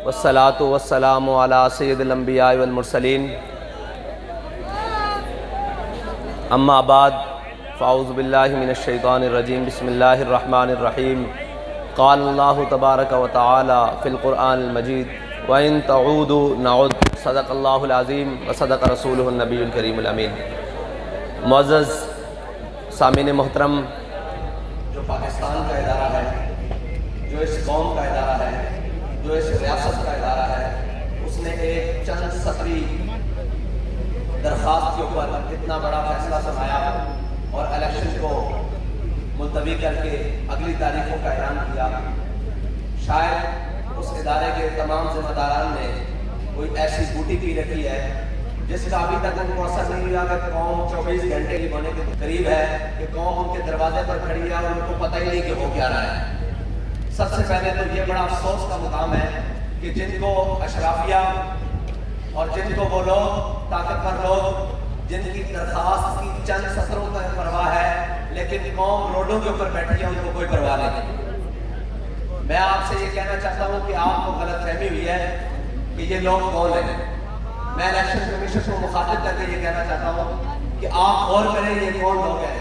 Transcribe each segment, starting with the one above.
वस्सलातु वस्सलामु अला सय्यिदिल अंबिया वल मुरसलीन अम्मा बाद फ़ाऊज़ु बिल्लाहि मिनश शैतानिर रजीम बिस्मिल्लाहिर रहमानिर रहीम क़ाल अल्लाहु तबारक व तआला फ़िल क़ुरआनिल मजीद व इन तऊदू नऊद सदक़ल्लाहुल अज़ीम व सदक़ रसूलुहुन नबियुल करीमुल अमीन। मुअज़्ज़ज़ सामीन मोहतरम, जो पाकिस्तान का इदारा है, जो इस कौम का इदारा है, जो इस रियासत का इदारा है, उसने एक चंद सतरी दरख्वास्त के ऊपर इतना बड़ा फैसला सुनाया और इलेक्शन को मुलतवी करके अगली तारीखों का ऐलान किया। शायद उस इदारे के तमाम जिम्मेदारान ने कोई ऐसी बूटी पी रखी है जिसका अभी तक उनको असर नहीं हुआ कि कौम 24 घंटे की होने के करीब है कि कौम उनके दरवाजे पर खड़ी है और उनको पता ही नहीं कि हो क्या रहा है। सबसे पहले तो ये बड़ा अफसोस का मुकाम है कि जिनको अशराफिया और जिनको वो लोग ताकतवर लोग जिनकी दरखास्त की चंद सत्रों का परवाह है, लेकिन कौम रोडों के ऊपर बैठी है, उनको कोई परवाह नहीं। मैं आपसे ये कहना चाहता हूँ कि आपको गलतफहमी हुई है कि ये लोग कौन हैं। मैं इलेक्शन कमीशन को मुखातिब करके ये कहना चाहता हूँ कि आप गौर करें ये कौन लोग हैं।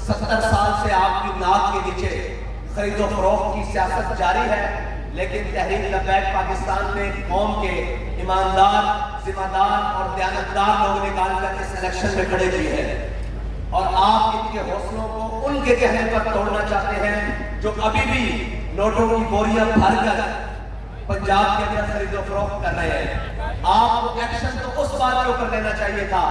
70 साल से आपकी नाक के नीचे खरीदो फरोख्त की सियासत जारी है, लेकिन तहरीक लब्बैक पाकिस्तान में कौम के ईमानदार, जिम्मेदार और दयानतदार लोग निकाल कर इस इलेक्शन में खड़े किए हैं और आप इनके हौसलों को उनके कहने पर तोड़ना चाहते हैं जो अभी भी नोटों की बोरियां भरकर पंजाब के अंदर खरीदो फरोख्त कर रहे हैं। आपको एक्शन तो उस बात के ऊपर लेना चाहिए था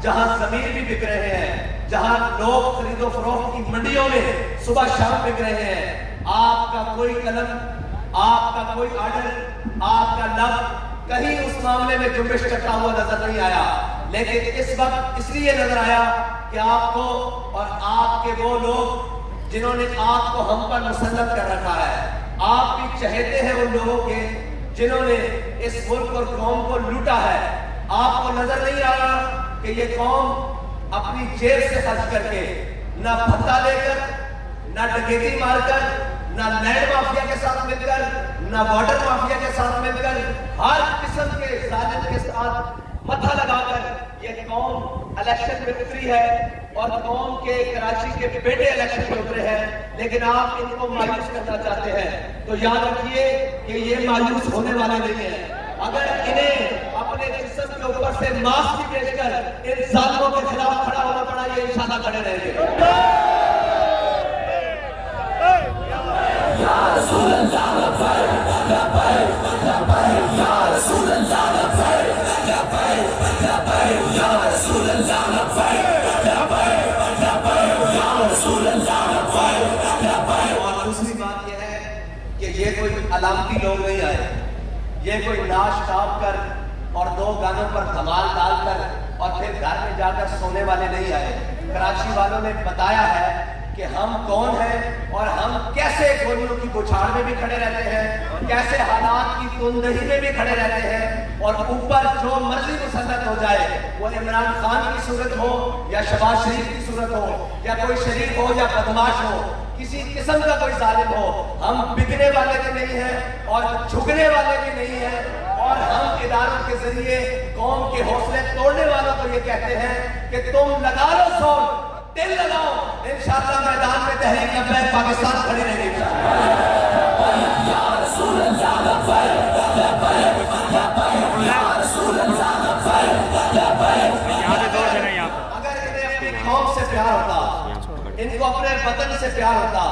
जहां जमीन भी बिक रहे हैं, जहां लोग खरीदो फरोख्त की मंडियों में सुबह शाम बिक रहे हैं। आपका कोई कलम, आपका कोई ऑर्डर, आपका लब कहीं उस मामले में जुम्बिश करता हुआ नजर नहीं आया, लेकिन इस वक्त इसलिए नजर आया कि आपको और आपके वो लोग जिन्होंने आपको हम पर मुसल्लत कर रखा है, आप भी चहेते हैं उन लोगों के जिन्होंने इस मुल्क और कौम को लूटा है। आपको नजर नहीं आ रहा कि ये कौम अपनी जेब से खर्च करके ना भत्ता लेकर, ना डकैती मारकर, ना लैंड माफिया के साथ मिलकर, ना बॉर्डर माफिया के साथ मिलकर, हर किस्म के जालिम के साथ मथा लगाकर ये कौम इलेक्शन में उतरी है और कौम के कराची के बेटे इलेक्शन में उतरे हैं। लेकिन आप इनको मायूस करना चाहते हैं तो याद रखिए कि ये मायूस होने वाले नहीं है। अगर इन्हें अपने जिस्म के ऊपर से मास्क भी बेचकर इन जालिमों के खिलाफ खड़ा होना पड़ा, ये इंशाल्लाह खड़े रहेंगे। दूसरी बात यह है कि ये कोई अलामती लोग नहीं आए, ये कोई नाश टाप कर और 2 गानों पर धमाल डालकर और फिर घर में जाकर सोने वाले नहीं आए। कराची वालों ने बताया है कि हम कौन हैं और हम कैसे गोलियों की बुछाड़ में भी खड़े रहते हैं, कैसे हालात की तुंदही में भी खड़े रहते हैं और ऊपर जो मर्जी मुसल्लत हो जाए, वो इमरान खान की सूरत हो या शहबाज शरीफ की सूरत हो या कोई शरीफ हो या बदमाश हो, किसी किस्म का कोई जालिम हो, हम बिकने वाले भी नहीं हैं और झुकने वाले भी नहीं हैं। और हम इदारों के जरिए कौम के हौसले तोड़ने वालों को ये कहते हैं कि तुम लगा लो जोर, दिल लगाओ, इंशाअल्लाह मैदान में तहरीक लब्बैक पाकिस्तान खड़ी रहेगी। अगर इन्हें अपनी कौम से प्यार होता, इनको अपने वतन से प्यार होता,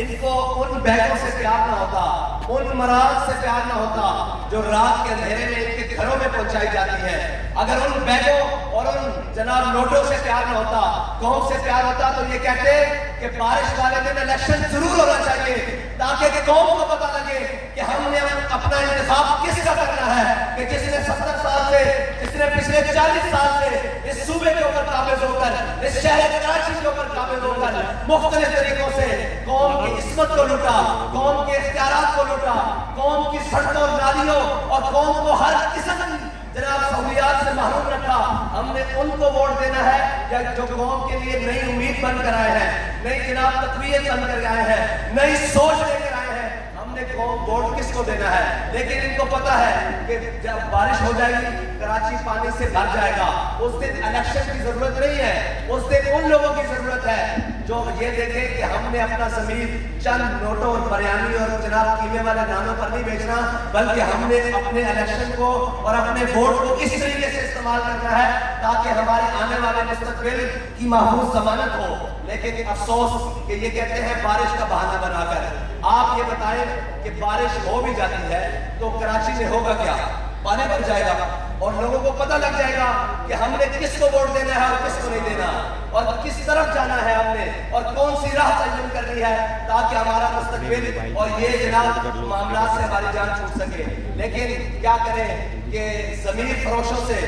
इनको उन बैगों से प्यार ना होता, उन मराज से प्यार ना होता जो रात के अंधेरे में इनके घरों में पहुंचाई जाती है, अगर उन बैगों और उन जनाब नोटों से प्यार ना होता, कौम से प्यार होता, तो ये कहते कि बारिश वाले दिन इलेक्शन जरूर होना चाहिए ताकि कौम को पता लगे कि हमने अपना इंतखाब किसका करना है, कि जिसने 70 साल से, जिसने पिछले 40 साल से इस सूबे के ऊपर काबिज होकर, इस शहर कराची के ऊपर काबिज होकर मुख्तलिफ तरीकों से कौम की इस्मत को लूटा, कौम के इख्तियारात को लूटा, कौम की सड़कों, नालियों और कौम को हर किस्म की जनाब सहूलियात से महरूम रखा। हमने उनको वोट देना है या जो कौम के लिए नई उम्मीद बनकर आए हैं, नई जनाब तकवीयत बनकर आए हैं, नई सोच लेकर आए हैं। हमने अपने वोट किसको देना है। लेकिन इनको पता है कि जब बारिश हो जाएगी कराची पानी से भर जाएगा, उस दिन इलेक्शन की जरूरत नहीं है, उस दिन उन लोगों की जरूरत है जो ये देखे कि हमने अपना जमीन चंद नोटों और बयानी और जनाब कीमे वाले नानों पर नहीं बेचना, बल्कि हमने अपने इलेक्शन को और अपने वोट को इस तरीके से इस्तेमाल करना है ताकि हमारे आने वाले मुस्तकबिल की महफूज जमानत हो। लेकिन अफसोस कि ये कहते हैं बारिश का बहाना बनाकर। आप ये बताएं कि बारिश हो भी जाती है तो कराची में होगा क्या, पानी भर जाएगा और लोगों को पता लग जाएगा कि हमने किसको वोट देना है और किसको नहीं देना, और किस तरफ जाना है हमने, और कौन सी राह तय्युम करनी है ताकि हमारा मुस्तकबिल और ये जनाब मामला से हमारी जान छूट सके। लेकिन क्या करें कि ज़मीर फरोशों से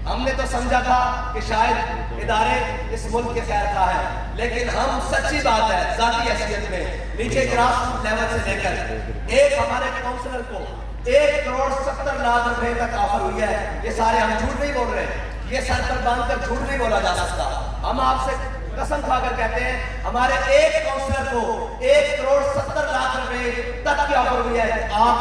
हमने तो समझा था कि शायद इदारे इस मुल्क के खैर खा है, लेकिन हम सच्ची बात है जाती हैसियत में नीचे ग्रास लेवल से लेकर एक हमारे काउंसलर को 1,70,00,000 रुपए तक ऑफर हुई है। ये सारे हम झूठ नहीं बोल रहे, ये सर पर बांधकर झूठ नहीं बोला जा सकता। हम आपसे कसम खाकर कहते हैं हमारे एक काउंसलर को 1,70,00,000 रुपए तक की ऑफर हुई है। आप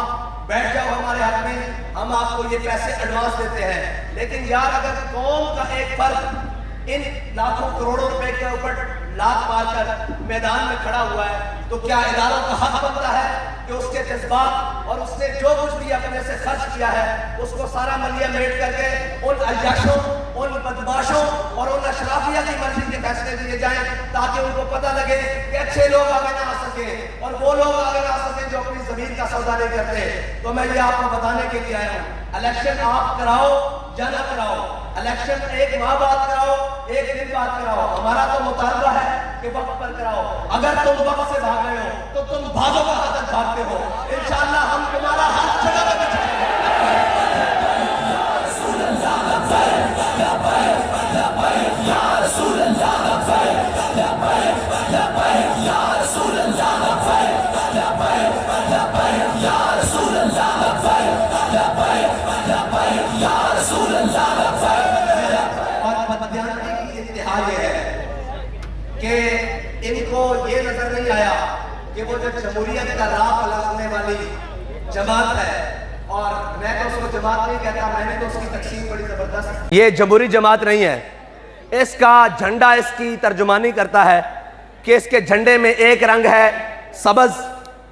बैठ जाओ हमारे हाथ में, हम आपको ये पैसे एडवांस देते हैं। लेकिन यार अगर कौम का एक फर्द इन लाखों करोड़ों रुपए के ऊपर लात मारकर मैदान में खड़ा हुआ है तो क्या इदारों का हक बनता है कि उसके जज्बात और उसने जो कुछ भी अपने से खर्च किया है उसको सारा मलिया मेट करके उन अयाशों, उन बदमाशों और उन अशराफिया की मर्जी के फैसले दिए जाएं ताकि उनको पता लगे कि अच्छे लोग आगे ना आ सके और वो लोग आगे ना आ सके जो अपनी जमीन का सौदा नहीं करते। तो मैं ये आपको बताने के लिए आया हूँ, इलेक्शन आप कराओ या ना कराओ, इलेक्शन एक माह बाद कराओ, एक दिन बाद कराओ, हमारा तो मुतालबा है कि वक्त पर कराओ। अगर तुम वक्त से भाग रहे हो तो तुम भागो कहां तक भागते हो, इंशाअल्लाह हम तुम्हारा हर जगह पे कि इनको ये नजर नहीं आया कि वो जो जमहूरियत का राह लगाने वाली जमात है, और मैं तो उसको जमात नहीं कहता, मैंने तो उसकी तकसीम बड़ी जबरदस्त, ये जमहूरी जमात नहीं है, इसका झंडा इसकी तर्जुमानी करता है कि इसके झंडे में एक रंग है सब्ज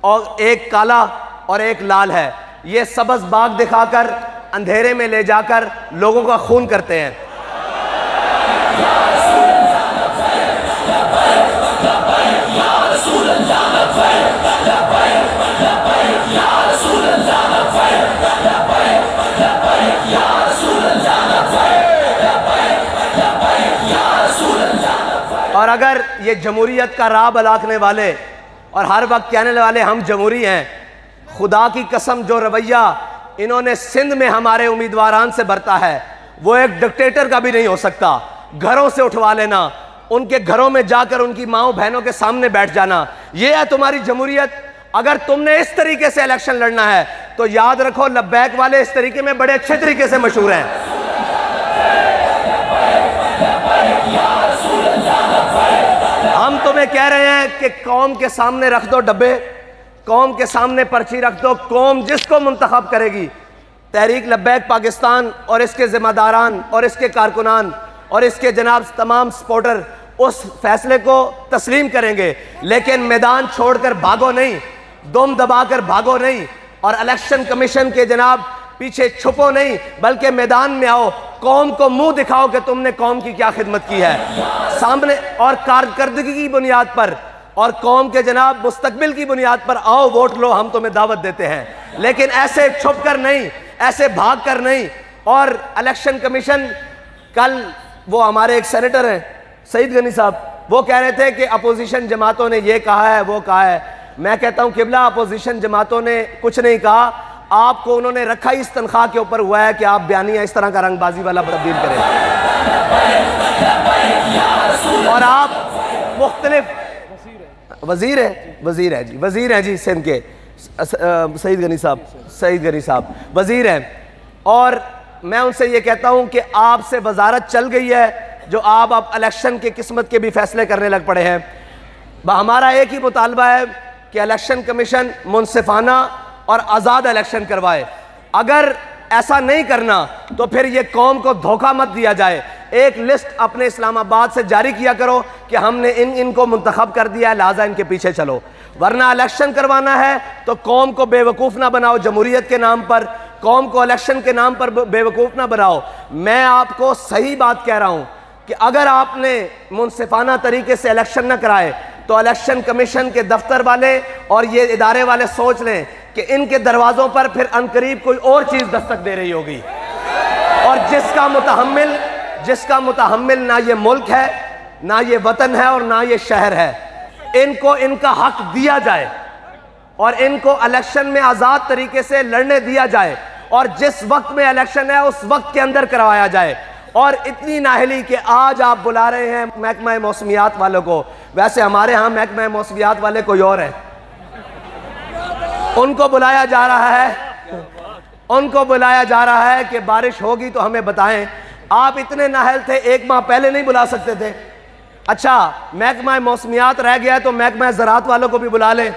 और एक काला और एक लाल है। ये सब्ज बाग दिखाकर अंधेरे में ले जाकर लोगों का खून करते हैं। और अगर ये जमहूरियत का राह बलाकने वाले और हर वक्त कहने वाले हम जमहूरी हैं, खुदा की कसम जो रवैया इन्होंने सिंध में हमारे उम्मीदवारान से बरता है वो एक डिक्टेटर का भी नहीं हो सकता। घरों से उठवा लेना, उनके घरों में जाकर उनकी माओ बहनों के सामने बैठ जाना, ये है तुम्हारी जमहूरियत। अगर तुमने इस तरीके से इलेक्शन लड़ना है तो याद रखो लब्बैक वाले इस तरीके में बड़े अच्छे तरीके से मशहूर हैं। हम तुम्हें कह रहे हैं कि कौम के सामने रख दो डब्बे, कौम के सामने पर्ची रख दो, कौम जिसको मुंतखब करेगी, तहरीक लब्बैक पाकिस्तान और इसके जिम्मेदारान और इसके कारकुनान और इसके जनाब तमाम सपोर्टर उस फैसले को तस्लीम करेंगे। लेकिन मैदान छोड़कर भागो नहीं, दम दबाकर भागो नहीं, और इलेक्शन कमीशन के जनाब पीछे छुपो नहीं, बल्कि मैदान में आओ, कौम को मुंह दिखाओ कि तुमने कौम की क्या खिदमत की है सामने, और कारकर्दगी की बुनियाद पर और कौम के जनाब मुस्तकबिल की बुनियाद पर आओ, वोट लो, हम तुम्हें दावत देते हैं। लेकिन ऐसे छुप कर नहीं, ऐसे भाग कर नहीं। और इलेक्शन कमीशन, कल वो हमारे एक सेनेटर हैं सईद गनी साहब, वो कह रहे थे कि अपोजिशन जमातों ने ये कहा है वो कहा है। मैं कहता हूं किबला अपोजिशन जमातों ने कुछ नहीं कहा, आपको उन्होंने रखा ही इस तनख्वाह के ऊपर हुआ है कि आप बयानिया इस तरह का रंगबाजी वाला तब्दील करें, और आप मुख्तलिफ वजीर है जी, वजीर हैं जी सिंध के, सईद गनी साहब वजीर हैं। और मैं उनसे ये कहता हूं कि आपसे वजारत चल गई है जो आप अब इलेक्शन के किस्मत के भी फैसले करने लग पड़े हैं। हमारा एक ही मुतालबा है कि इलेक्शन कमीशन मुनसिफाना और आज़ाद इलेक्शन करवाए। अगर ऐसा नहीं करना तो फिर ये कौम को धोखा मत दिया जाए। एक लिस्ट अपने इस्लामाबाद से जारी किया करो कि हमने इनको मुंतखब कर दिया है, लिहाजा इनके पीछे चलो। वरना इलेक्शन करवाना है तो कौम को बेवकूफ़ ना बनाओ, जमहूरियत के नाम पर कौम को इलेक्शन के नाम पर बेवकूफ़ ना बनाओ। मैं आपको सही बात कह रहा हूँ कि अगर आपने मुनसिफाना तरीके से इलेक्शन न कराए तो इलेक्शन कमीशन के दफ्तर वाले और ये इदारे वाले सोच लें कि इनके दरवाज़ों पर फिर अनकरीब कोई और चीज़ दस्तक दे रही होगी, और जिसका मुतहम्मिल ना ये मुल्क है, ना ये वतन है और ना ये शहर है। इनको इनका हक दिया जाए और इनको इलेक्शन में आज़ाद तरीके से लड़ने दिया जाए, और जिस वक्त में इलेक्शन है उस वक्त के अंदर करवाया जाए। और इतनी नाहली कि आज आप बुला रहे हैं महकमा मौसमियात वालों को, वैसे हमारे यहाँ महकमा मौसमियात वाले कोई और है, उनको बुलाया जा रहा है कि बारिश होगी तो हमें बताएं। आप इतने नाहल थे, एक माह पहले नहीं बुला सकते थे? अच्छा, महकमा मौसमियात रह गया है तो महकमा ज़राअत वालों को भी बुला लें,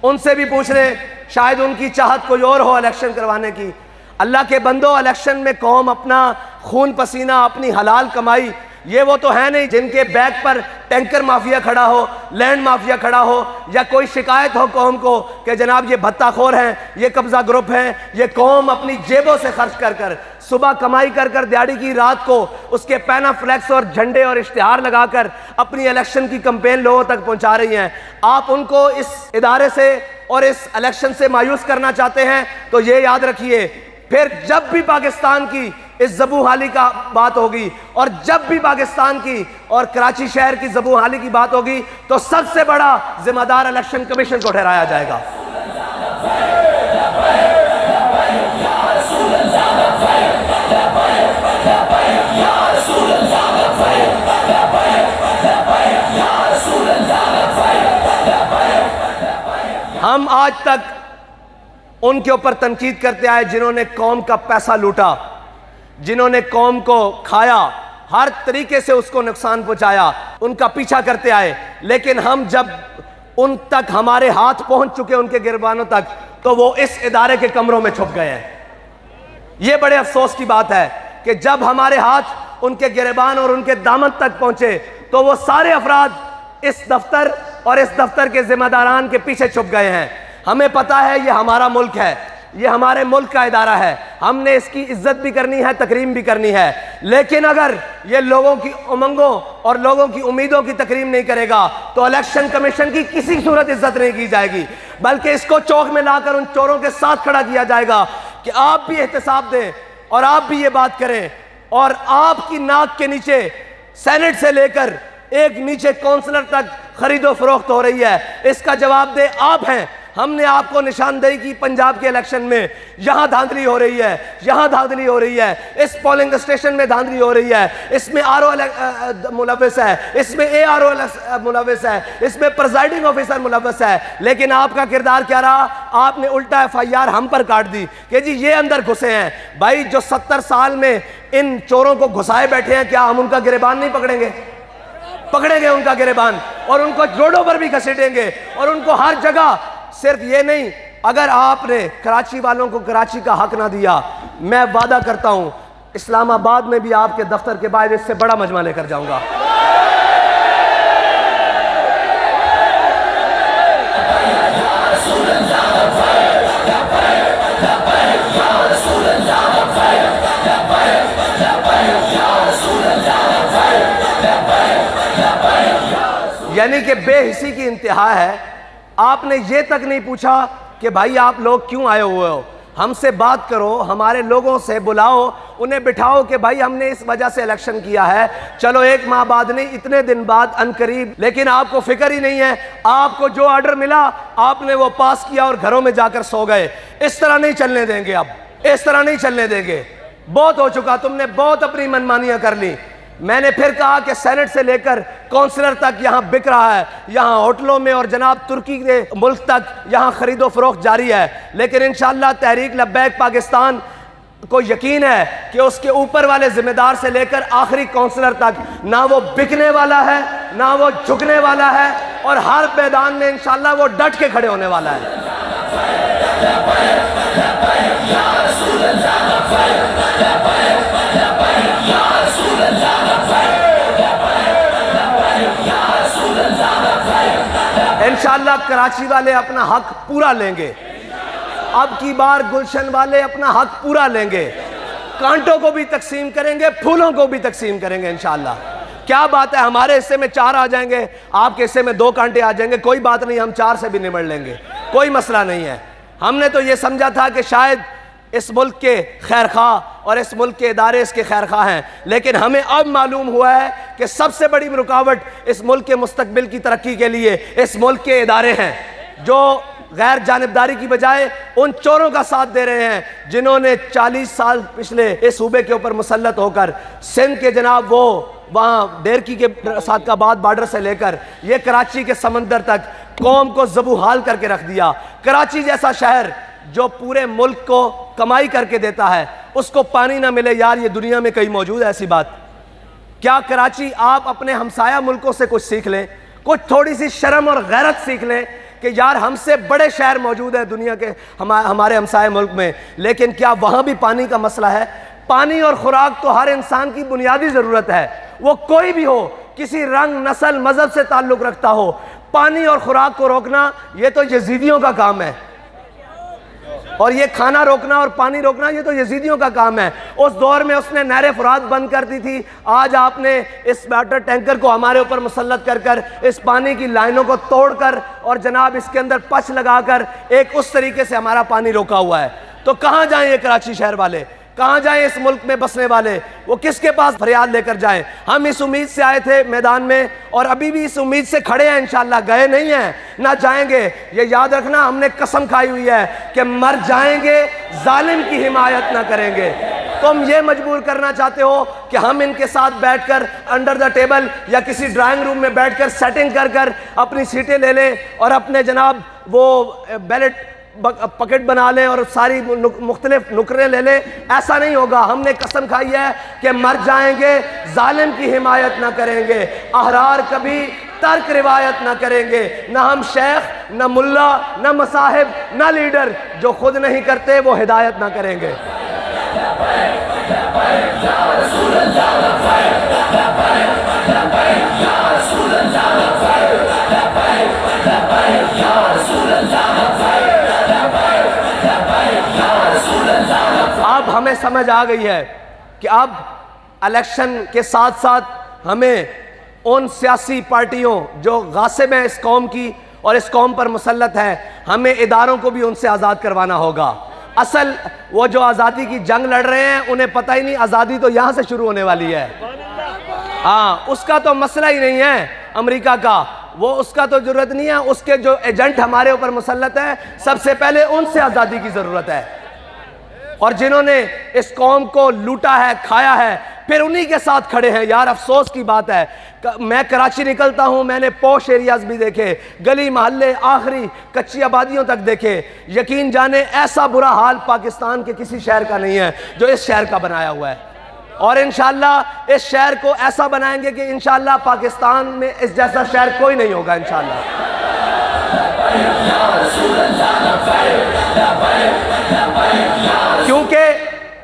उनसे भी पूछ लें, शायद उनकी चाहत कोई और हो इलेक्शन करवाने की। अल्लाह के बंदो, इलेक्शन में कौम अपना खून पसीना, अपनी हलाल कमाई, ये वो तो है नहीं जिनके बैग पर टैंकर माफिया खड़ा हो, लैंड माफिया खड़ा हो, या कोई शिकायत हो कौम को कि जनाब ये भत्ताखोर हैं, ये कब्जा ग्रुप हैं। ये कौम अपनी जेबों से खर्च कर कर, सुबह कमाई कर कर, दिहाड़ी की रात को उसके पैना फ्लैक्स और झंडे और इश्तिहार लगाकर अपनी इलेक्शन की कैंपेन लोगों तक पहुंचा रही हैं। आप उनको इस इदारे से और इस इलेक्शन से मायूस करना चाहते हैं तो ये याद रखिए, फिर जब भी पाकिस्तान की इस ज़बू हाली का बात होगी और जब भी पाकिस्तान की और कराची शहर की ज़बू हाली की बात होगी तो सबसे बड़ा जिम्मेदार इलेक्शन कमीशन को ठहराया जाएगा। हम आज तक उनके ऊपर तनकीद करते आए जिन्होंने कौम का पैसा लूटा, जिन्होंने कौम को खाया, हर तरीके से उसको नुकसान पहुंचाया, उनका पीछा करते आए। लेकिन हम जब उन तक हमारे हाथ पहुंच चुके उनके गिरबानों तक, तो वो इस इदारे के कमरों में छुप गए हैं। ये बड़े अफसोस की बात है कि जब हमारे हाथ उनके गिरबान और उनके दामन तक पहुंचे तो वो सारे अफराद इस दफ्तर और इस दफ्तर के जिम्मेदारान के पीछे छुप गए हैं। हमें पता है ये हमारा मुल्क है, ये हमारे मुल्क का इदारा है, हमने इसकी इज्जत भी करनी है, तकरीम भी करनी है। लेकिन अगर ये लोगों की उमंगों और लोगों की उम्मीदों की तकरीम नहीं करेगा तो इलेक्शन कमीशन की किसी सूरत इज्जत नहीं की जाएगी, बल्कि इसको चौक में लाकर उन चोरों के साथ खड़ा किया जाएगा कि आप भी एहतसाब दें और आप भी ये बात करें। और आपकी नाक के नीचे सेनेट से लेकर एक नीचे काउंसलर तक खरीदो फरोख्त हो रही है, इसका जवाब दे आप हैं। हमने आपको निशानदेही की पंजाब के इलेक्शन में, यहां धांधली हो रही है, यहां धांधली हो रही है, इस पोलिंग स्टेशन में धांधली हो रही है, इसमें आरओ मुलविस है, इसमें एआरओ मुलविस है, इसमें प्रिजाइडिंग ऑफिसर मुलविस है। लेकिन आपका किरदार क्या रहा? आपने उल्टा एफआईआर हम पर काट दी कि जी ये अंदर घुसे हैं। भाई, जो 70 साल में इन चोरों को घुसाए बैठे हैं, क्या हम उनका गिरबान नहीं पकड़ेंगे? पकड़ेंगे उनका गिरबान, और उनको रोडों पर भी घसीटेंगे, और उनको हर जगह। सिर्फ ये नहीं, अगर आपने कराची वालों को कराची का हक ना दिया, मैं वादा करता हूं इस्लामाबाद में भी आपके दफ्तर के बाहर इससे बड़ा मजमा लेकर जाऊंगा। यानी कि बेहिसी की इंतहा है। आपने ये तक नहीं पूछा कि भाई आप लोग क्यों आए हुए हो, हमसे बात करो, हमारे लोगों से बुलाओ, उन्हें बिठाओ कि भाई हमने इस वजह से इलेक्शन किया है, चलो 1 माह बाद नहीं, इतने दिन बाद अनकरीब। लेकिन आपको फिक्र ही नहीं है, आपको जो ऑर्डर मिला आपने वो पास किया और घरों में जाकर सो गए। इस तरह नहीं चलने देंगे, अब इस तरह नहीं चलने देंगे। बहुत हो चुका, तुमने बहुत अपनी मनमानियां कर ली। मैंने फिर कहा कि सेनेट से लेकर काउंसलर तक यहाँ बिक रहा है, यहाँ होटलों में और जनाब तुर्की के मुल्क तक यहाँ खरीदो फरोख्त जारी है। लेकिन इंशाअल्लाह तहरीक लब्बैक पाकिस्तान को यकीन है कि उसके ऊपर वाले जिम्मेदार से लेकर आखिरी काउंसलर तक ना वो बिकने वाला है, ना वो झुकने वाला है। और हर मैदान में इंशाअल्लाह वो डट के खड़े होने वाला है। इंशाअल्लाह कराची वाले अपना हक पूरा लेंगे। अब की बार गुलशन वाले अपना हक पूरा लेंगे। कांटों को भी तकसीम करेंगे, फूलों को भी तकसीम करेंगे इंशाअल्लाह। क्या बात है, हमारे हिस्से में 4 आ जाएंगे, आपके हिस्से में 2 कांटे आ जाएंगे, कोई बात नहीं, हम 4 से भी निमट लेंगे, कोई मसला नहीं है। हमने तो ये समझा था कि शायद इस मुल्क के खैर खा और इस मुल्क के इदारे इसके खैर खा हैं, लेकिन हमें अब मालूम हुआ है कि सबसे बड़ी रुकावट इस मुल्क के मुस्तकबिल की तरक्की के लिए इस मुल्क के इदारे हैं, जो गैर जानिबदारी की बजाय उन चोरों का साथ दे रहे हैं जिन्होंने 40 साल पिछले इस सूबे के ऊपर मुसल्लत होकर सिंध के जनाब वो वहाँ डेरकी के सादकाबाद बॉर्डर से लेकर ये कराची के समंदर तक कौम को ज़बूहाल करके रख दिया। कराची जैसा शहर जो पूरे मुल्क को कमाई करके देता है, उसको पानी ना मिले, यार ये दुनिया में कहीं मौजूद है ऐसी बात? क्या कराची आप अपने हमसाया मुल्कों से कुछ सीख लें, कुछ थोड़ी सी शर्म और गैरत सीख लें कि यार हमसे बड़े शहर मौजूद है दुनिया के हमारे हमसाया मुल्क में, लेकिन क्या वहाँ भी पानी का मसला है? पानी और खुराक तो हर इंसान की बुनियादी ज़रूरत है, वो कोई भी हो, किसी रंग, नस्ल, मजहब से ताल्लुक़ रखता हो। पानी और खुराक को रोकना ये तो यजीदियों का काम है, और ये खाना रोकना और पानी रोकना ये तो यजीदियों का काम है। उस दौर में उसने नहर फुरात बंद कर दी थी, आज आपने इस वाटर टैंकर को हमारे ऊपर मुसल्लत कर कर इस पानी की लाइनों को तोड़कर और जनाब इसके अंदर पच लगाकर एक उस तरीके से हमारा पानी रोका हुआ है। तो कहाँ जाएं ये कराची शहर वाले, कहाँ जाएं इस मुल्क में बसने वाले, वो किसके पास फरियाद लेकर जाएं? हम इस उम्मीद से आए थे मैदान में और अभी भी इस उम्मीद से खड़े हैं, इंशाअल्लाह गए नहीं हैं ना जाएंगे। ये याद रखना, हमने कसम खाई हुई है कि मर जाएंगे, जालिम की हिमायत ना करेंगे। तुम ये मजबूर करना चाहते हो कि हम इनके साथ बैठकर अंडर द टेबल या किसी ड्राइंग रूम में बैठकर सेटिंग कर कर अपनी सीटें ले लें और अपने जनाब वो बैलेट पकेट बना लें और सारी मुख्तलिफ नुकरे ले लें, ऐसा नहीं होगा। हमने कसम खाई है कि मर जाएंगे, जालिम की हिमायत ना करेंगे, अहरार कभी तर्क रिवायत ना करेंगे। ना हम शेख, ना मुल्ला, ना मसाहिब, ना लीडर, जो खुद नहीं करते वो हिदायत ना करेंगे। अब हमें समझ आ गई है कि अब इलेक्शन के साथ साथ हमें उन सियासी पार्टियों जो गासिब हैं इस कौम की और इस कौम पर मुसल्लत है, हमें इदारों को भी उनसे आज़ाद करवाना होगा। असल वो जो आज़ादी की जंग लड़ रहे हैं उन्हें पता ही नहीं आज़ादी तो यहाँ से शुरू होने वाली है। हाँ, उसका तो मसला ही नहीं है अमेरिका का, वो उसका तो ज़रूरत नहीं है। उसके जो एजेंट हमारे ऊपर मुसल्लत है, सबसे पहले उनसे आज़ादी की ज़रूरत है। और जिन्होंने इस कौम को लूटा है, खाया है, फिर उन्हीं के साथ खड़े हैं। यार अफसोस की बात है, मैं कराची निकलता हूं, मैंने पॉश एरियाज भी देखे, गली मोहल्ले आखिरी कच्ची आबादियों तक देखे। यकीन जाने ऐसा बुरा हाल पाकिस्तान के किसी शहर का नहीं है जो इस शहर का बनाया हुआ है। और इंशाअल्लाह इस शहर को ऐसा बनाएंगे कि इंशाअल्लाह पाकिस्तान में इस जैसा शहर कोई नहीं होगा इंशाअल्लाह।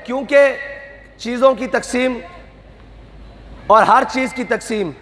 क्योंकि चीज़ों की तकसीम और हर चीज़ की तकसीम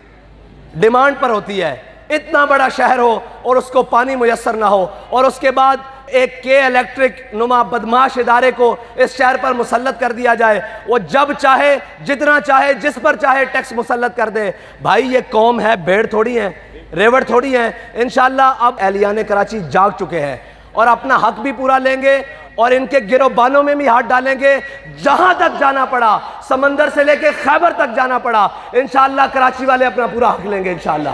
डिमांड पर होती है। इतना बड़ा शहर हो और उसको पानी मुयस्सर ना हो और उसके बाद एक के इलेक्ट्रिक नुमा बदमाश इदारे को इस शहर पर मुसल्लत कर दिया जाए, वो जब चाहे, जितना चाहे, जिस पर चाहे टैक्स मुसल्लत कर दे। भाई ये कौम है, भेड़ थोड़ी है, रेवड़ थोड़ी है। इंशाअल्लाह अब एहलियाने कराची जाग चुके हैं और अपना हक भी पूरा लेंगे और इनके गिरोबानों में भी हाथ डालेंगे। जहां तक जाना पड़ा, समंदर से लेके खैबर तक जाना पड़ा, इंशाअल्लाह कराची वाले अपना पूरा हक लेंगे इंशाअल्लाह।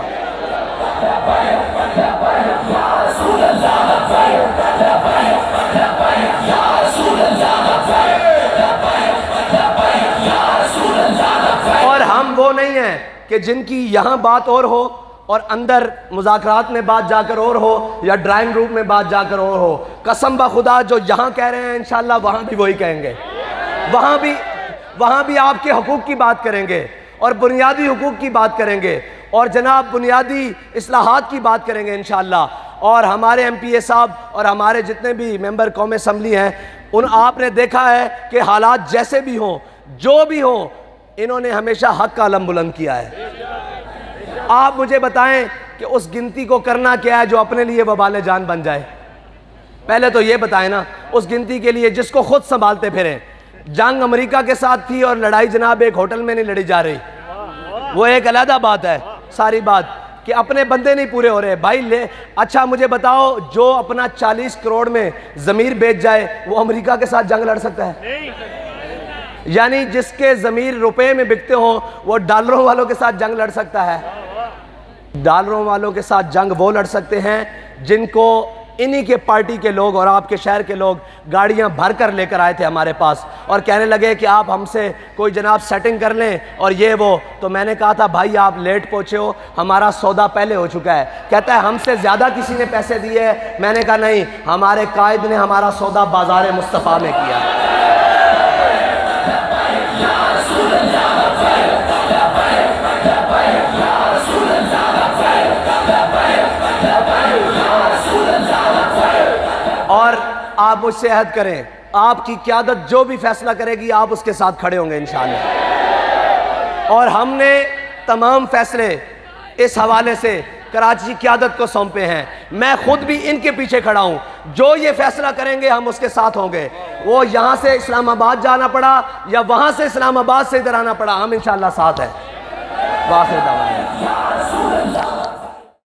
और हम वो नहीं हैं कि जिनकी यहां बात और हो और अंदर मुज़ाकरात में बात जाकर और हो या ड्राइंग रूम में बात जाकर और हो। कसम ब खुदा जो यहाँ कह रहे हैं इंशाअल्लाह वहाँ भी वही कहेंगे। वहाँ भी आपके हकूक़ की बात करेंगे और बुनियादी हकूक़ की बात करेंगे। और जनाब बुनियादी इस्लाहात की बात करेंगे इंशाअल्लाह। और हमारे MPA साहब और हमारे जितने भी मेंबर कौमी असम्बली हैं, उन आपने देखा है कि हालात जैसे भी हों, जो भी हों, इन्होंने हमेशा हक का अलम बुलंद किया है। आप मुझे बताएं कि उस गिनती को करना क्या है जो अपने लिए वबाल जान बन जाए? पहले तो ये बताएं ना, उस गिनती के लिए जिसको खुद संभालते फिरें। जंग अमेरिका के साथ थी और लड़ाई जनाब एक होटल में नहीं लड़ी जा रही, वो एक अलग बात है। सारी बात कि अपने बंदे नहीं पूरे हो रहे भाई ले। अच्छा मुझे बताओ, जो अपना 40 करोड़ में ज़मीर बेच जाए वो अमेरिका के साथ जंग लड़ सकता है? यानी जिसके ज़मीर रुपए में बिकते हो वो डॉलरों वालों के साथ जंग लड़ सकता है? डॉलरों वालों के साथ जंग वो लड़ सकते हैं जिनको इन्हीं के पार्टी के लोग और आपके शहर के लोग गाड़ियां भर कर लेकर आए थे हमारे पास और कहने लगे कि आप हमसे कोई जनाब सेटिंग कर लें और ये वो। तो मैंने कहा था भाई आप लेट पहुंचे हो, हमारा सौदा पहले हो चुका है। कहता है हमसे ज़्यादा किसी ने पैसे दिए हैं। मैंने कहा नहीं, हमारे कायद ने हमारा सौदा बाजार मुस्तफ़ा में किया है। और आप मुझसे अहद करें, आपकी क़यादत जो भी फैसला करेगी आप उसके साथ खड़े होंगे इंशाअल्लाह। और हमने तमाम फैसले इस हवाले से कराची क़यादत को सौंपे हैं। मैं खुद भी इनके पीछे खड़ा हूं, जो ये फैसला करेंगे हम उसके साथ होंगे। वो यहां से इस्लामाबाद जाना पड़ा या वहां से इस्लामाबाद से इधर आना पड़ा, हम इंशाअल्लाह साथ हैं। वाखिर दावा।